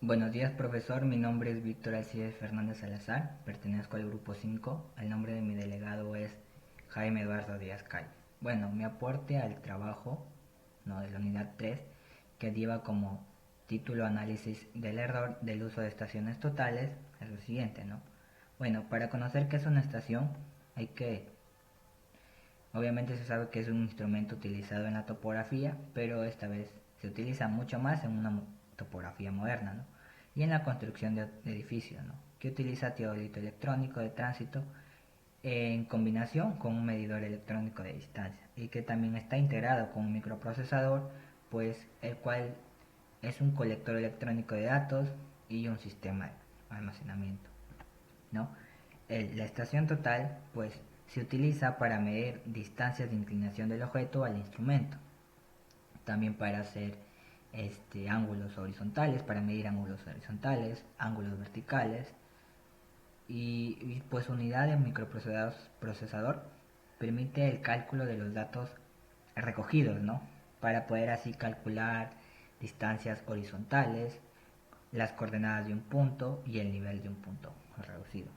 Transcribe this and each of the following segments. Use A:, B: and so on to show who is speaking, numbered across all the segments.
A: Buenos días, profesor. Mi nombre es Víctor Alcides Fernández Salazar. Pertenezco al grupo 5. El nombre de mi delegado es Jaime Eduardo Díaz Calle. Bueno, mi aporte al trabajo de la unidad 3, que lleva como título Análisis del error del uso de estaciones totales, es lo siguiente, ¿no? Bueno, para conocer qué es una estación, hay que obviamente se sabe que es un instrumento utilizado en la topografía, pero esta vez se utiliza mucho más en una topografía moderna, ¿no? Y en la construcción de edificios, ¿no? Que utiliza teodolito electrónico de tránsito en combinación con un medidor electrónico de distancia y que también está integrado con un microprocesador, pues el cual es un colector electrónico de datos y un sistema de almacenamiento, ¿no? La estación total pues se utiliza para medir distancias de inclinación del objeto al instrumento, también para hacer ángulos horizontales, para medir ángulos horizontales, ángulos verticales pues unidad de microprocesador permite el cálculo de los datos recogidos, ¿no? Para poder así calcular distancias horizontales, las coordenadas de un punto y el nivel de un punto reducido.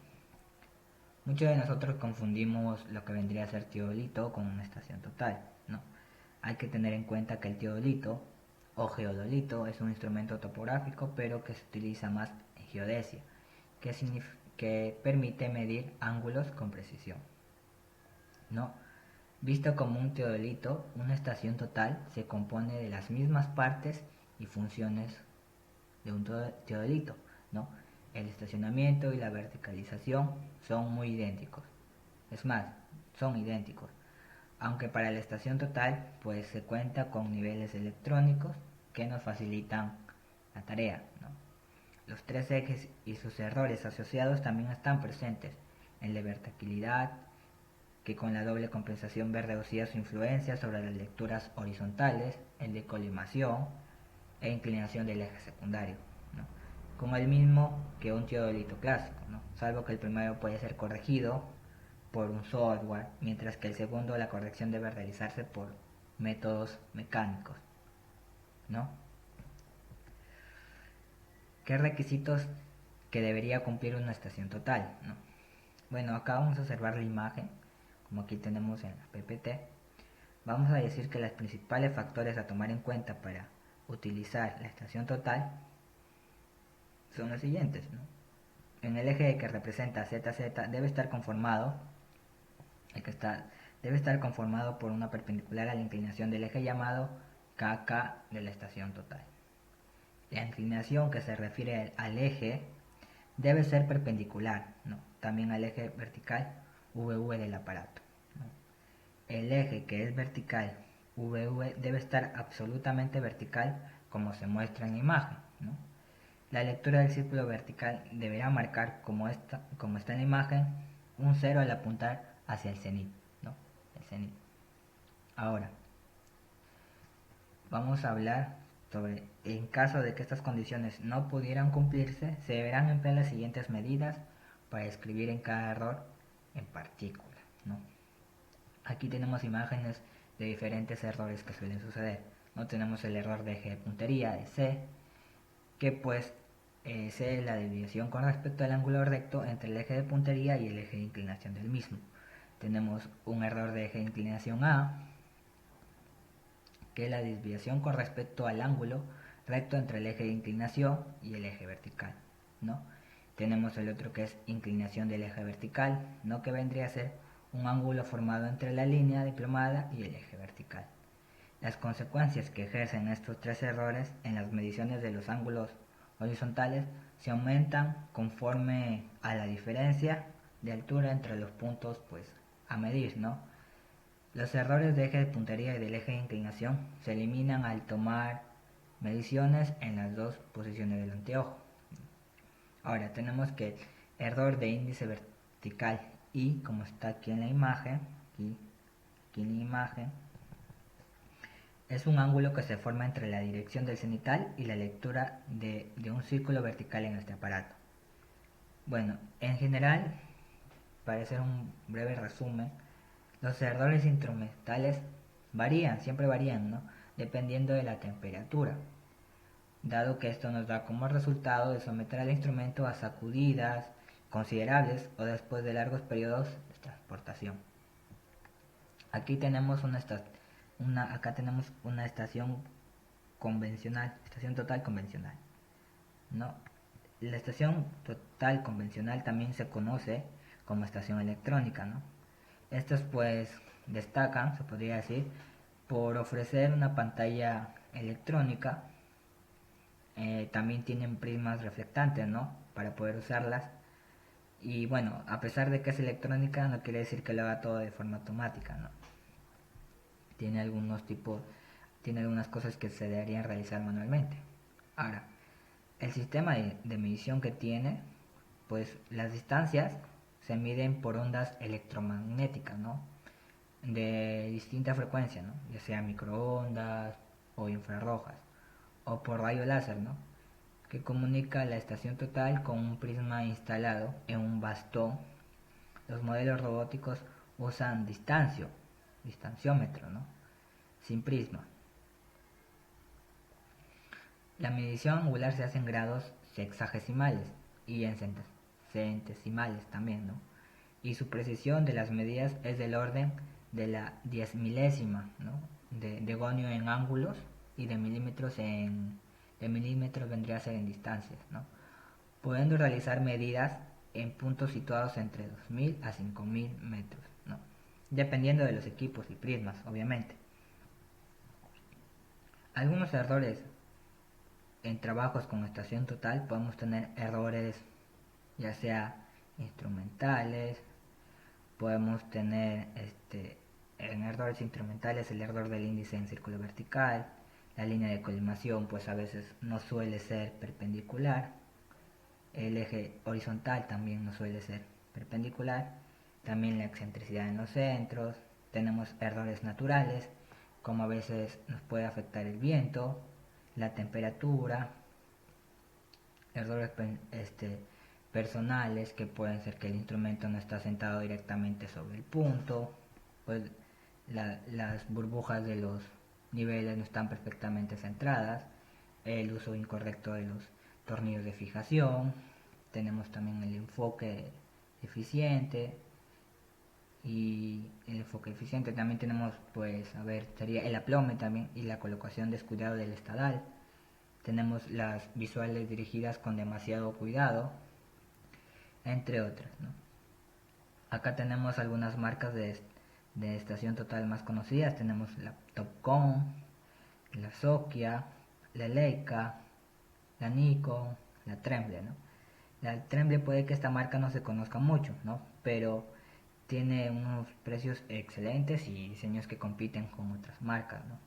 A: Muchos de nosotros confundimos lo que vendría a ser teodolito con una estación total, ¿no? Hay que tener en cuenta que el teodolito o geodolito es un instrumento topográfico, pero que se utiliza más en geodesia, que permite medir ángulos con precisión, ¿no? Visto como un teodolito, una estación total se compone de las mismas partes y funciones de un teodolito, ¿no? El estacionamiento y la verticalización son muy idénticos. Es más, son idénticos. Aunque para la estación total, pues se cuenta con niveles electrónicos que nos facilitan la tarea, ¿no? Los tres ejes y sus errores asociados también están presentes en la verticalidad, que con la doble compensación ve reducida su influencia sobre las lecturas horizontales, el de colimación e inclinación del eje secundario, ¿no? Como el mismo que un teodolito clásico, ¿no? Salvo que el primero puede ser corregido por un software, mientras que el segundo la corrección debe realizarse por métodos mecánicos, ¿no? ¿Qué requisitos que debería cumplir una estación total, ¿no? Bueno, acá vamos a observar la imagen, como aquí tenemos en la PPT. Vamos a decir que los principales factores a tomar en cuenta para utilizar la estación total son los siguientes, ¿no? En el eje que representa ZZ debe estar conformado por una perpendicular a la inclinación del eje llamado KK de la estación total. La inclinación que se refiere al eje debe ser perpendicular, ¿no? También al eje vertical VV del aparato, ¿no? El eje que es vertical VV debe estar absolutamente vertical como se muestra en la imagen, ¿no? La lectura del círculo vertical deberá marcar, como está en la imagen, un cero al apuntar hacia el cenit, ¿no? El cenit. Ahora, vamos a hablar sobre, en caso de que estas condiciones no pudieran cumplirse, se deberán emplear las siguientes medidas para escribir en cada error en partícula, ¿no? Aquí tenemos imágenes de diferentes errores que suelen suceder, ¿no? Tenemos el error de eje de puntería, de C, que pues C es la desviación con respecto al ángulo recto entre el eje de puntería y el eje de inclinación del mismo. Tenemos un error de eje de inclinación A, que es la desviación con respecto al ángulo recto entre el eje de inclinación y el eje vertical, ¿no? Tenemos el otro que es inclinación del eje vertical, ¿no? Que vendría a ser un ángulo formado entre la línea diplomada y el eje vertical. Las consecuencias que ejercen estos tres errores en las mediciones de los ángulos horizontales se aumentan conforme a la diferencia de altura entre los puntos pues a medir, ¿no? Los errores de eje de puntería y del eje de inclinación se eliminan al tomar mediciones en las dos posiciones del anteojo. Ahora tenemos que el error de índice vertical y, como está aquí en la imagen, aquí en la imagen, es un ángulo que se forma entre la dirección del cenital y la lectura de un círculo vertical en este aparato. Bueno, en general, para hacer un breve resumen, los errores instrumentales siempre varían, ¿no? Dependiendo de la temperatura. dado que esto nos da como resultado de someter al instrumento a sacudidas considerables o después de largos periodos de transportación. Aquí tenemos acá tenemos una estación convencional, estación total convencional, ¿no? La estación total convencional también se conoce como estación electrónica, ¿no? Estos pues destacan, se podría decir, por ofrecer una pantalla electrónica. También tienen prismas reflectantes, ¿no? Para poder usarlas. Y bueno, a pesar de que es electrónica, no quiere decir que lo haga todo de forma automática, ¿no? Tiene tiene algunas cosas que se deberían realizar manualmente. Ahora, el sistema de medición que tiene, pues las distancias se miden por ondas electromagnéticas, ¿no? De distinta frecuencia, ¿no? Ya sea microondas o infrarrojas, o por rayo láser, ¿no? Que comunica la estación total con un prisma instalado en un bastón. Los modelos robóticos usan distanciómetro, ¿no? Sin prisma. La medición angular se hace en grados sexagesimales y en centesimales también, ¿no? Y su precisión de las medidas es del orden de la 10 milésima, ¿no? De gonio en ángulos y de milímetros vendría a ser en distancias, ¿no? Pudiendo realizar medidas en puntos situados entre 2000 a 5000 metros, ¿no? Dependiendo de los equipos y prismas, obviamente. Algunos errores en trabajos con estación total podemos tener errores ya sea instrumentales, podemos tener en errores instrumentales el error del índice en círculo vertical, la línea de colimación pues a veces no suele ser perpendicular, el eje horizontal también no suele ser perpendicular, también la excentricidad en los centros, tenemos errores naturales, como a veces nos puede afectar el viento, la temperatura, errores personales que pueden ser que el instrumento no está sentado directamente sobre el punto, pues las burbujas de los niveles no están perfectamente centradas, el uso incorrecto de los tornillos de fijación, tenemos también el enfoque eficiente y el enfoque eficiente también tenemos pues a ver sería el aplome también y la colocación descuidada del estadal, tenemos las visuales dirigidas con demasiado cuidado, entre otras, ¿no? Acá tenemos algunas marcas de estación total más conocidas, tenemos la Topcon, la Sokia, la Leica, la Nikon, la Tremble, ¿no? La Tremble puede que esta marca no se conozca mucho, ¿no? Pero tiene unos precios excelentes y diseños que compiten con otras marcas, ¿no?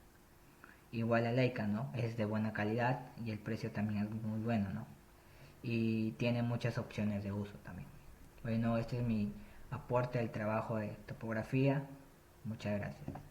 A: Igual la Leica, ¿no? Es de buena calidad y el precio también es muy bueno, ¿no? Y tiene muchas opciones de uso también. Bueno, este es mi aporte al trabajo de topografía. Muchas gracias.